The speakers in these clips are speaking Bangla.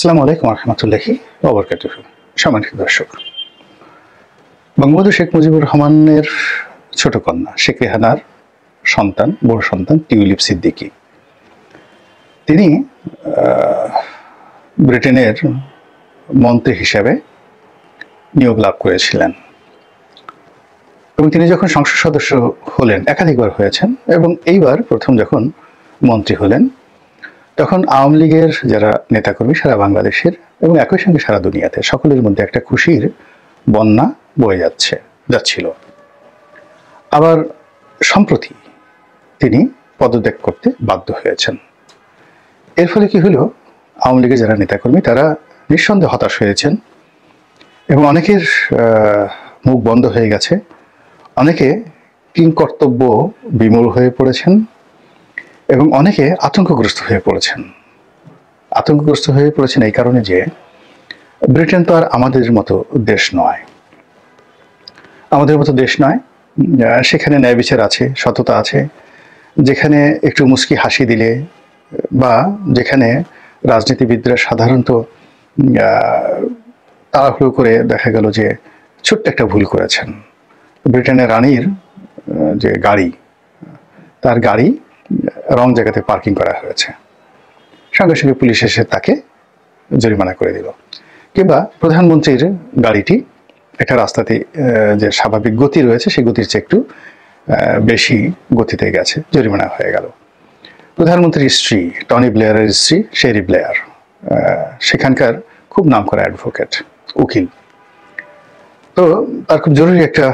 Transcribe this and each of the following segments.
আসসালামু আলাইকুম রহমতুল্লাহি ওয়া বারাকাতুহু। সম্মানিত দর্শক, বঙ্গবন্ধু শেখ মুজিবুর রহমানের ছোট কন্যা শেখ রেহানার সন্তান, বড় সন্তান টিউলিপ সিদ্দিকী, তিনি ব্রিটেনের মন্ত্রী হিসেবে নিয়োগ লাভ করেছিলেন এবং তিনি যখন সংসদ সদস্য হলেন, একাধিকবার হয়েছেন এবং এইবার প্রথম যখন মন্ত্রী হলেন, তখন আওয়ামী লীগের যারা নেতাকর্মী সারা বাংলাদেশের এবং একই সঙ্গে সারা দুনিয়াতে সকলের মধ্যে একটা খুশির বন্যা বয়ে যাচ্ছিল। আবার সম্প্রতি তিনি পদত্যাগ করতে বাধ্য হয়েছেন। এর ফলে কি হলো, আওয়ামী লীগের যারা নেতাকর্মী তারা নিঃসন্দেহে হতাশ হয়েছেন এবং অনেকের মুখ বন্ধ হয়ে গেছে, অনেকে কিংকর্তব্য বিমূঢ় হয়ে পড়েছেন এবং অনেকে আতঙ্কগ্রস্ত হয়ে পড়েছেন এই কারণে যে ব্রিটেন তো আর আমাদের মতো দেশ নয়। সেখানে ন্যায় বিচার আছে, সততা আছে, যেখানে একটু মুচকি হাসি দিলে বা যেখানে রাজনীতিবিদরা সাধারণত তাড়াহুড়ো করে দেখা গেল যে ছোট্ট একটা ভুল করেছেন। ব্রিটেনের রানীর যে গাড়ি, তার গাড়ি রং জায়গাতে পার্কিং করা হয়েছে, সঙ্গে সঙ্গে পুলিশ এসে তাকে জরিমানা করে দিল। কিংবা প্রধানমন্ত্রীর গাড়িটি একটা রাস্তাতে যে স্বাভাবিক গতি রয়েছে সেই গতির চেয়ে একটু বেশি গতিতে গেছে, জরিমানা হয়ে গেল। প্রধানমন্ত্রীর স্ত্রী, টনি ব্লেয়ারের স্ত্রী শেরি ব্লেয়ার, সেখানকার খুব নামকরা অ্যাডভোকেট, উকিল, তো তার খুবই জরুরি একটা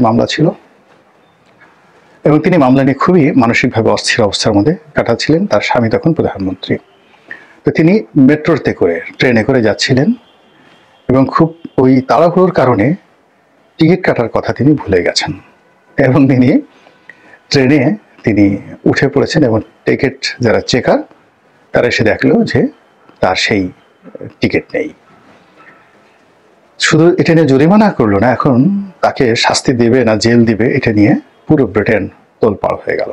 মামলা ছিল এবং তিনি মামলা নিয়ে খুবই মানসিকভাবে অস্থির অবস্থার মধ্যে কাটাচ্ছিলেন। তার স্বামী তখন প্রধানমন্ত্রী। তো তিনি ট্রেনে করে যাচ্ছিলেন এবং খুব ওই তাড়াহুড়োর কারণে টিকিট কাটার কথা তিনি ভুলে গেছেন এবং ট্রেনে উঠে পড়েছেন এবং টিকিট যারা চেকার তারা এসে দেখলো যে তার সেই টিকিট নেই। শুধু এটা নিয়ে জরিমানা করলো না, এখন তাকে শাস্তি দেবে না জেল দিবে, এটা নিয়ে পুরো ব্রিটেন তোলপাড় হয়ে গেল।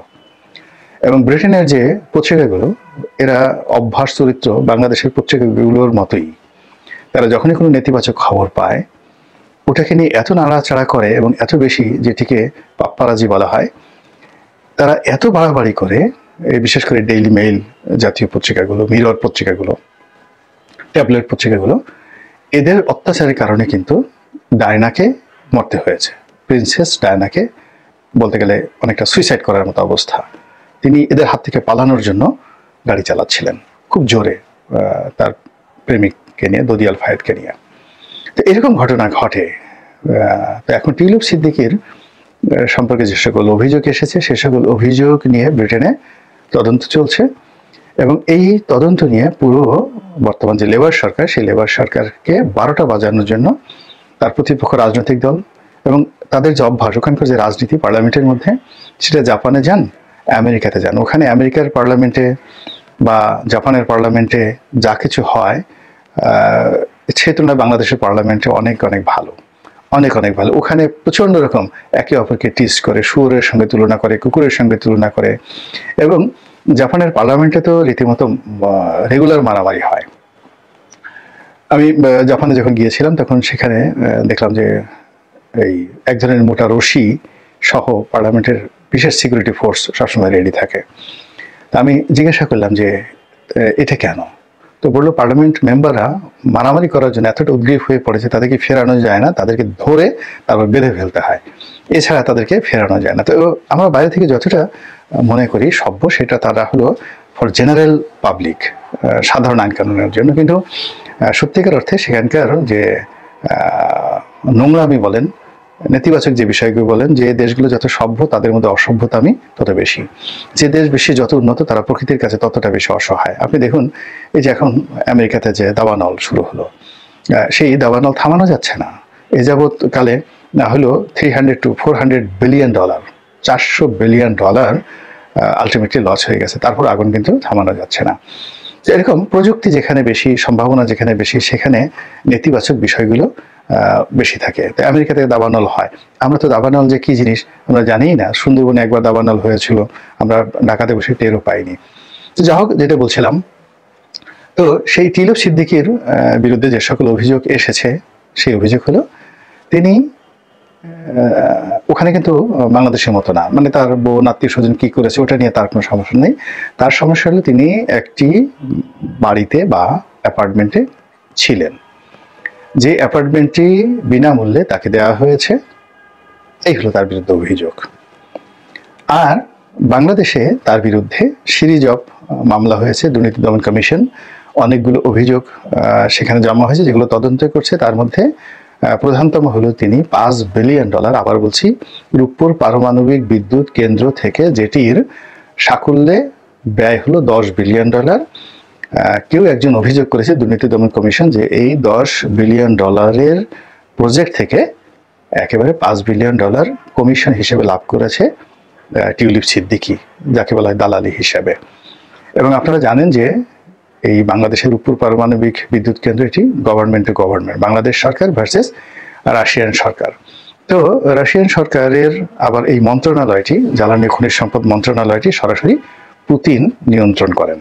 এবং ব্রিটেনের যে পত্রিকাগুলো, এরা অভ্যাস চরিত্র বাংলাদেশের পত্রিকাগুলোর মতোই, তারা যখনই কোনো নেতিবাচক খবর পায় ওটাকে নিয়ে এত নাড়াচাড়া করে এবং এত বেশি, যেটিকে পাপ্পারাজি বলা হয়, তারা এত বাড়াবাড়ি করে, বিশেষ করে ডেইলি মেইল জাতীয় পত্রিকাগুলো, মিরর পত্রিকাগুলো, ট্যাবলেট পত্রিকাগুলো, এদের অত্যাচারের কারণে কিন্তু ডায়নাকে মরতে হয়েছে। প্রিন্সেস ডায়নাকে বলতে গেলে অনেকটা সুইসাইড করার মতো অবস্থা। তিনি এদের হাত থেকে পালানোর জন্য গাড়ি চালাচ্ছিলেন খুব জোরে, তার প্রেমিককে নিয়ে, দদিয়াল ফায়েদকে নিয়ে। তো এরকম ঘটনা ঘটে। তো এখন টিউলিপ সিদ্দিকীর সম্পর্কে যে সকল অভিযোগ এসেছে, সে সকল অভিযোগ নিয়ে ব্রিটেনে তদন্ত চলছে এবং এই তদন্ত নিয়ে পুরো বর্তমান যে লেবার সরকার, সেই লেবার সরকারকে 12টা বাজানোর জন্য তার প্রতিপক্ষ রাজনৈতিক দল এবং তাদের যে অভ্যাস, ওখানকার যে রাজনীতি পার্লামেন্টের মধ্যে, সেটা জাপানে যান, আমেরিকাতে যান। ওখানে আমেরিকার পার্লামেন্টে বা জাপানের পার্লামেন্টে যা কিছু হয়, সে তুলনায় বাংলাদেশের পার্লামেন্টে অনেক ভালো। ওখানে প্রচণ্ড রকম একে অপরকে টিজ করে, শুয়োরের সঙ্গে তুলনা করে, কুকুরের সঙ্গে তুলনা করে এবং জাপানের পার্লামেন্টে তো রীতিমতো রেগুলার মারামারি হয়। আমি জাপানে যখন গিয়েছিলাম তখন সেখানে দেখলাম যে এই এক ধরনের মোটা রশি সহ পার্লামেন্টের বিশেষ সিকিউরিটি ফোর্স সবসময় রেডি থাকে। তা আমি জিজ্ঞাসা করলাম যে এটা কেন? তো বললো, পার্লামেন্ট মেম্বাররা মারামারি করার জন্য এতটা উদ্গ্রীব হয়ে পড়েছে, তাদেরকে ফেরানো যায় না, তাদেরকে ধরে তারপর বেঁধে ফেলতে হয়, এছাড়া তাদেরকে ফেরানো যায় না। তো আমরা বাইরে থেকে যতটা মনে করি সভ্য, সেটা তারা হলো ফর জেনারেল পাবলিক, সাধারণ আইন কানুনের জন্য। কিন্তু সত্যিকার অর্থে সেখানকার যে নোংরামি বলেন, নেতিবাচক যে বিষয়গুলো বলেন, যে দেশগুলো যত সভ্য তাদের মধ্যে অসভ্যতামি তত বেশি, যে দেশ বেশি যত উন্নত তারা প্রকৃতির কাছে ততটা বেশি অসহায়। আপনি দেখুন, এই যে এখন আমেরিকাতে যে দাবানল শুরু হলো, সেই দাবানল থামানো যাচ্ছে না। এ যাবৎকালে না হলো $300 to $400 billion, $400 billion ultimately loss হয়ে গেছে, তারপর আগুন কিন্তু থামানো যাচ্ছে না। এরকম প্রযুক্তি যেখানে বেশি, সম্ভাবনা যেখানে বেশি, সেখানে নেতিবাচক বিষয়গুলো বেশি থাকে। তো আমেরিকাতে দাবানল হয়, আমরা তো দাবানল যে কি জিনিস আমরা জানিই না। সুন্দরবনে একবার দাবানল হয়েছিল, আমরা ঢাকাতে বসে টেরও পাইনি। তো যা হোক, যেটা বলছিলাম, তো সেই টিউলিপ সিদ্দিকীর বিরুদ্ধে যে সকল অভিযোগ এসেছে, সেই অভিযোগ হলো তিনি ওখানে কিন্তু বাংলাদেশের মতো না, মানে তার বোন আত্মীয় স্বজন কি করেছে ওটা নিয়ে তার কোনো সমস্যা নেই। তার সমস্যা হলো তিনি একটি বাড়িতে বা অ্যাপার্টমেন্টে ছিলেন, যে অ্যাপার্টমেন্টটি বিনামূল্যে তাকে দেওয়া হয়েছে, এই হলো তার বিরুদ্ধে অভিযোগ। আর বাংলাদেশে তার বিরুদ্ধে সিরিজ অফ মামলা হয়েছে, দুর্নীতি দমন কমিশন অনেকগুলো অভিযোগ সেখানে জমা হয়েছে, যেগুলো তদন্ত করছে। তার মধ্যে প্রধানতম হলো তিনি $5 বিলিয়ন, আবার বলছি, রূপপুর পারমাণবিক বিদ্যুৎ কেন্দ্র থেকে যেটির সাকুল্যে ব্যয় হলো $10 বিলিয়ন। কেউ একজন অভিযোগ করেছে দুর্নীতি দমন কমিশন যে এই $10 বিলিয়ন প্রজেক্ট থেকে একেবারে $5 বিলিয়ন কমিশন হিসেবে লাভ করেছে টিউলিপ সিদ্দিকী, যাকে বলা হয় দালালি হিসাবে। এবং আপনারা জানেন যে এই বাংলাদেশের রূপপুর পারমাণবিক বিদ্যুৎ কেন্দ্র এটি গভর্নমেন্ট টু গভর্নমেন্ট, বাংলাদেশ সরকার ভার্সেস রাশিয়ান সরকার। তো রাশিয়ান সরকারের আবার এই মন্ত্রণালয়টি, জ্বালানি খনিজ সম্পদ মন্ত্রণালয়টি সরাসরি পুতিন নিয়ন্ত্রণ করেন।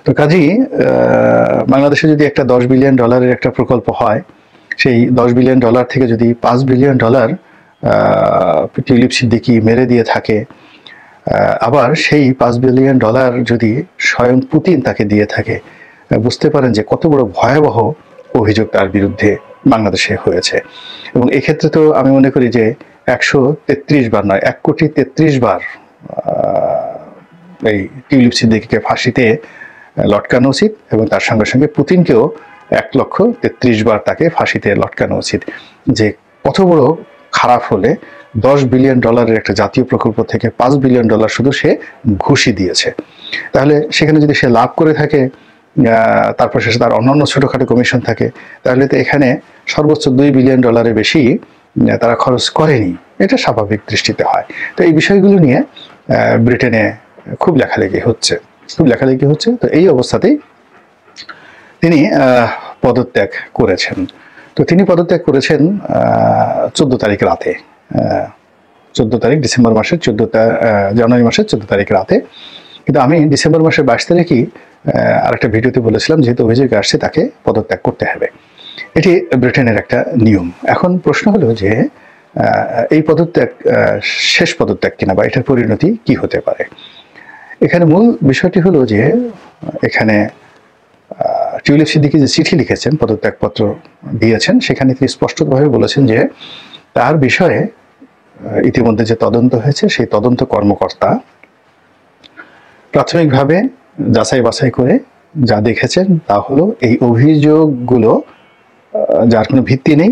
তো কাজেই বাংলাদেশে যদি একটা $10 বিলিয়ন একটা প্রকল্প হয়, সেই $10 বিলিয়ন থেকে যদি $5 বিলিয়ন টিউলিপ সিদ্দিকী মেরে দিয়ে থাকে, আবার সেই $5 বিলিয়ন যদি স্বয়ং পুতিন তাকে দিয়ে থাকে, বুঝতে পারেন যে কত বড় ভয়াবহ অভিযোগ তার বিরুদ্ধে বাংলাদেশে হয়েছে। এবং এক্ষেত্রে তো আমি মনে করি যে 133 বার নয়, 1,33,00,000 বার এই টিউলিপ সিদ্দিকীকে ফাঁসিতে লটকানো উচিত, এবং তার সঙ্গে সঙ্গে পুতিনকেও 1,33,00,000 বার তাকে ফাঁসিতে লটকানো উচিত। যে কত বড় খারাপ হলে $10 বিলিয়ন একটা জাতীয় প্রকল্প থেকে $5 বিলিয়ন শুধু সে ঘুষি দিয়েছে। তাহলে সেখানে যদি সে লাভ করে থাকে, তারপর শেষে তার অন্যান্য ছোটখাটো কমিশন থাকে, তাহলে তো এখানে সর্বোচ্চ $2 বিলিয়ন বেশি তারা খরচ করেনি, এটা স্বাভাবিক দৃষ্টিতে হয়। তো এই বিষয়গুলো নিয়ে ব্রিটেনে খুব লেখালেখি হচ্ছে। তো এই অবস্থাতেই তিনি পদত্যাগ করেছেন। তো তিনি পদত্যাগ করেছেন 14 তারিখ রাতে, 14 তারিখ ডিসেম্বর মাসের জানুয়ারি মাসের 14 তারিখ রাতে। কিন্তু আমি ডিসেম্বর মাসের 22 তারিখই আরেকটা ভিডিওতে বলেছিলাম, যেহেতু অভিযোগ আসছে তাকে পদত্যাগ করতে হবে, এটি ব্রিটেনের একটা নিয়ম। এখন প্রশ্ন হলো যে এই পদত্যাগ শেষ পদত্যাগ কিনা, বা এটার পরিণতি কি হতে পারে। এখানে মূল বিষয়টি হলো যে এখানে টিউলিপ সিদ্দিকী যে চিঠি লিখেছেন, পদত্যাগপত্র দিয়েছেন, সেখানে তিনি স্পষ্টভাবে বলেছেন যে তার বিষয়ে ইতিমধ্যে যে তদন্ত হয়েছে, সেই তদন্ত কর্মকর্তা প্রাথমিকভাবে যাচাই বাছাই করে যা দেখেছেন তা হলো এই অভিযোগগুলো যার কোনো ভিত্তি নেই।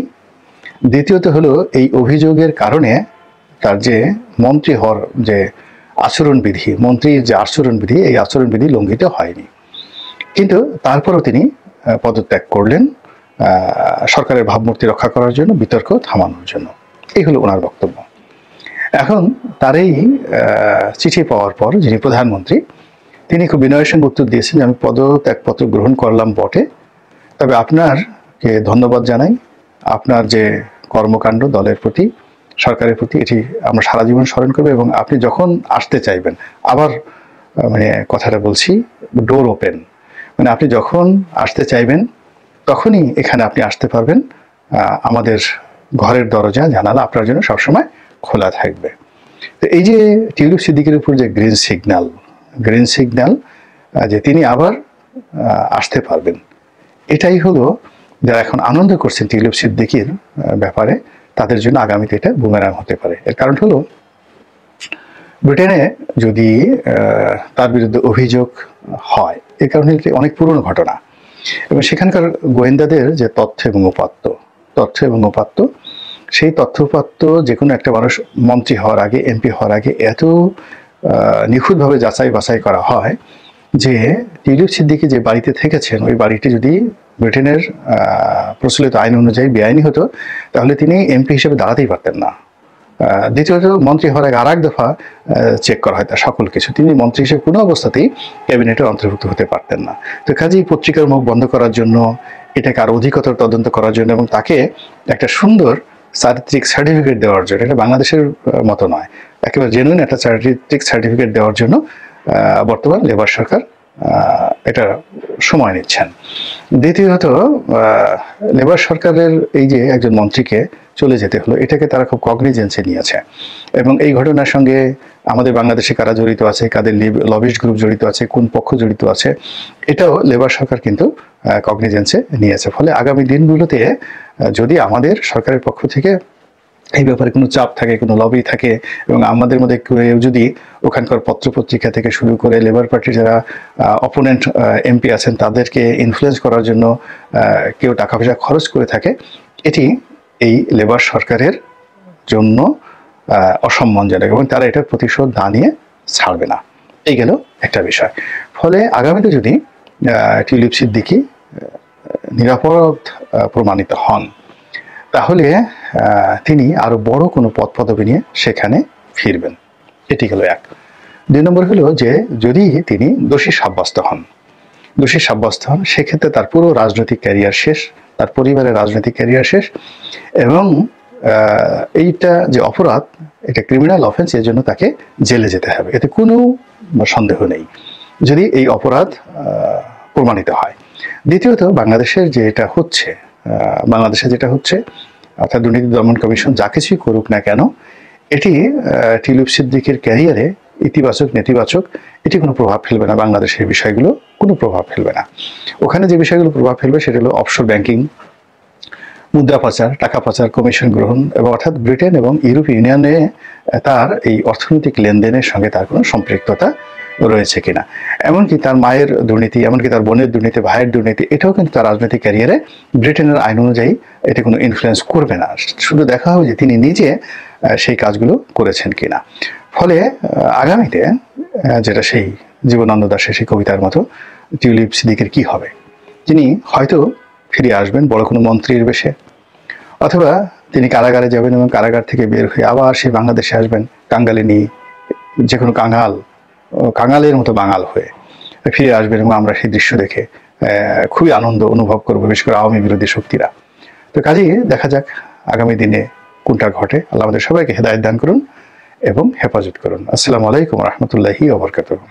দ্বিতীয়ত হলো এই অভিযোগের কারণে তার যে মন্ত্রী হওয়ার যে আচরণবিধি, মন্ত্রীর যে আচরণবিধি, এই আচরণবিধি লঙ্ঘিত হয়নি। কিন্তু তারপরও তিনি পদত্যাগ করলেন সরকারের ভাবমূর্তি রক্ষা করার জন্য, বিতর্ক থামানোর জন্য। এই হলো ওনার বক্তব্য। এখন তার এই চিঠি পাওয়ার পর যিনি প্রধানমন্ত্রী, তিনি খুব বিনয়ের সঙ্গে উত্তর দিয়েছেন যে আমি পদত্যাগপত্র গ্রহণ করলাম বটে, তবে আপনারকে ধন্যবাদ জানাই। আপনার যে কর্মকাণ্ড দলের প্রতি, সরকারের প্রতি, এটি আমরা সারা জীবন স্মরণ করব, এবং আপনি যখন আসতে চাইবেন, আবার মানে কথাটা বলছি, ডোর ওপেন, মানে আপনি যখন আসতে চাইবেন তখনই এখানে আপনি আসতে পারবেন। আমাদের ঘরের দরজা জানালা আপনার জন্য সবসময় খোলা থাকবে। তো এই যে টিউলিপ সিদ্দিকীর উপর যে গ্রিন সিগন্যাল যে তিনি আবার আসতে পারবেন, এটাই হলো যারা এখন আনন্দ করছেন টিউলিপ সিদ্দিকীর ব্যাপারে, তাদের জন্য আগামীতে এটা বুমেরাং হতে পারে। এর কারণ হলো ব্রিটেনে যদি তার বিরুদ্ধে অভিযোগ হয়, এর কারণে অনেক পুরনো ঘটনা, এবং সেখানকার গোয়েন্দাদের যে তথ্য এবং উপাত্ত, সেই তথ্য উপাত্ত যে কোনো একটা মানুষ মন্ত্রী হওয়ার আগে, এমপি হওয়ার আগে এত নিখুঁতভাবে যাচাই বাছাই করা হয় যে টিউলিপ সিদ্দিকী যে বাড়িতে থেকেছেন, ওই বাড়িটি যদি ব্রিটেনের প্রচলিত আইন অনুযায়ী বেআইনি হতো, তাহলে তিনি এমপি হিসেবে দাঁড়াতেই পারতেন না। দ্বিতীয়ত, মন্ত্রী হওয়ার আগে আরেক দফা চেক করা হয় তার সকল কিছু, তিনি মন্ত্রী হিসেবে কোনো অবস্থাতেই ক্যাবিনেটের অন্তর্ভুক্ত হতে পারতেন না। তো কাজেই পত্রিকার মুখ বন্ধ করার জন্য, এটাকে আরো অধিকতর তদন্ত করার জন্য, এবং তাকে একটা সুন্দর চারিত্রিক সার্টিফিকেট দেওয়ার জন্য, এটা বাংলাদেশের মতো নয়, একেবারে জেনুইন একটা চারিত্রিক সার্টিফিকেট দেওয়ার জন্য বর্তমান লেবার সরকার এটা সময় নিচ্ছেন। দ্বিতীয়ত লেবার সরকারের এই যে একজন মন্ত্রীকে চলে যেতে হলো, এটাকে তারা খুব কগনিজেন্সে নিয়েছে এবং এই ঘটনার সঙ্গে আমাদের বাংলাদেশে কারা জড়িত আছে, কাদের লবিস্ট গ্রুপ জড়িত আছে, কোন পক্ষ জড়িত আছে, এটাও লেবার সরকার কিন্তু কগনিজেন্সে নিয়েছে। ফলে আগামী দিনগুলোতে যদি আমাদের সরকারের পক্ষ থেকে এই ব্যাপারে কোনো চাপ থাকে, কোনো লবি থাকে এবং আমাদের মধ্যে কেউ যদি ওখানকার পত্রপত্রিকা থেকে শুরু করে লেবার পার্টির যারা অপোনেন্ট এমপি আছেন তাদেরকে ইনফ্লুয়েন্স করার জন্য কেউ টাকা পয়সা খরচ করে থাকে, এটি এই লেবার সরকারের জন্য অসম্মানজনক এবং তারা এটার প্রতিশোধ না নিয়ে ছাড়বে না। এই গেল একটা বিষয়। ফলে আগামীতে যদি টিউলিপ সিদ্দিকী নিরাপরাধ প্রমাণিত হন তাহলে তিনি আরো বড় কোনো পদ পদবি নিয়ে সেখানে ফিরবেন। এটি হলো এক। 2 নম্বর হলো যে যদি তিনি দোষী সাব্যস্ত হন, সেক্ষেত্রে তার পুরো রাজনৈতিক ক্যারিয়ার শেষ, তার পরিবারের রাজনৈতিক ক্যারিয়ার শেষ এবং এইটা যে অপরাধ, এটা ক্রিমিনাল অফেন্স, এর জন্য তাকে জেলে যেতে হবে, এতে কোনো সন্দেহ নেই যদি এই অপরাধ প্রমাণিত হয়। দ্বিতীয়ত বাংলাদেশে যেটা হচ্ছে অর্থাৎ দুর্নীতি দমন কমিশন যা কিছুই করুক না কেন, এটি টিউলিপ সিদ্দিকীর ক্যারিয়ারে ইতিবাচক নেতিবাচক এটি কোনো প্রভাব ফেলবে না, বাংলাদেশের বিষয়গুলো কোনো প্রভাব ফেলবে না। ওখানে যে বিষয়গুলো প্রভাব ফেলবে সেটা হলো অফশোর ব্যাংকিং, মুদ্রা পাচার, টাকা পাচার, কমিশন গ্রহণ এবং অর্থাৎ ব্রিটেন এবং ইউরোপীয় ইউনিয়নে তার এই অর্থনৈতিক লেনদেনের সঙ্গে তার কোনো সম্পৃক্ততা রয়েছে কিনা, এমনকি তার মায়ের দুর্নীতি, এমনকি তার বোনের দুর্নীতি, ভাইয়ের দুর্নীতি, এটাও কিন্তু তার রাজনৈতিক ক্যারিয়ারে ব্রিটেনের আইন অনুযায়ী এটা কোনো ইনফ্লুয়েন্স করবে না। শুধু দেখা হবে যে তিনি নিজে সেই কাজগুলো করেছেন কিনা। ফলে আগামীতে যেটা সেই জীবনানন্দ দাশের সেই কবিতার মতো টিউলিপ সিদ্দিকীর কি হবে, তিনি হয়তো ফিরে আসবেন বড় কোনো মন্ত্রীর বেশে, অথবা তিনি কারাগারে যাবেন এবং কারাগার থেকে বের হয়ে আবার সেই বাংলাদেশে আসবেন কাঙ্গালিনী, যে কোনো কাঙালের মতো বাঙাল হয়ে ফিরে আসবেন এবং আমরা সেই দৃশ্য দেখে খুবই আনন্দ অনুভব করবো, বিশেষ করে আওয়ামী বিরোধী শক্তিরা। তো কাজেই দেখা যাক আগামী দিনে কোনটা ঘটে। আল্লাহ আমাদের সবাইকে হেদায়েত দান করুন এবং হেফাজত করুন। আসসালামু আলাইকুম রহমতুল্লাহি ওয়া বারাকাতুহু।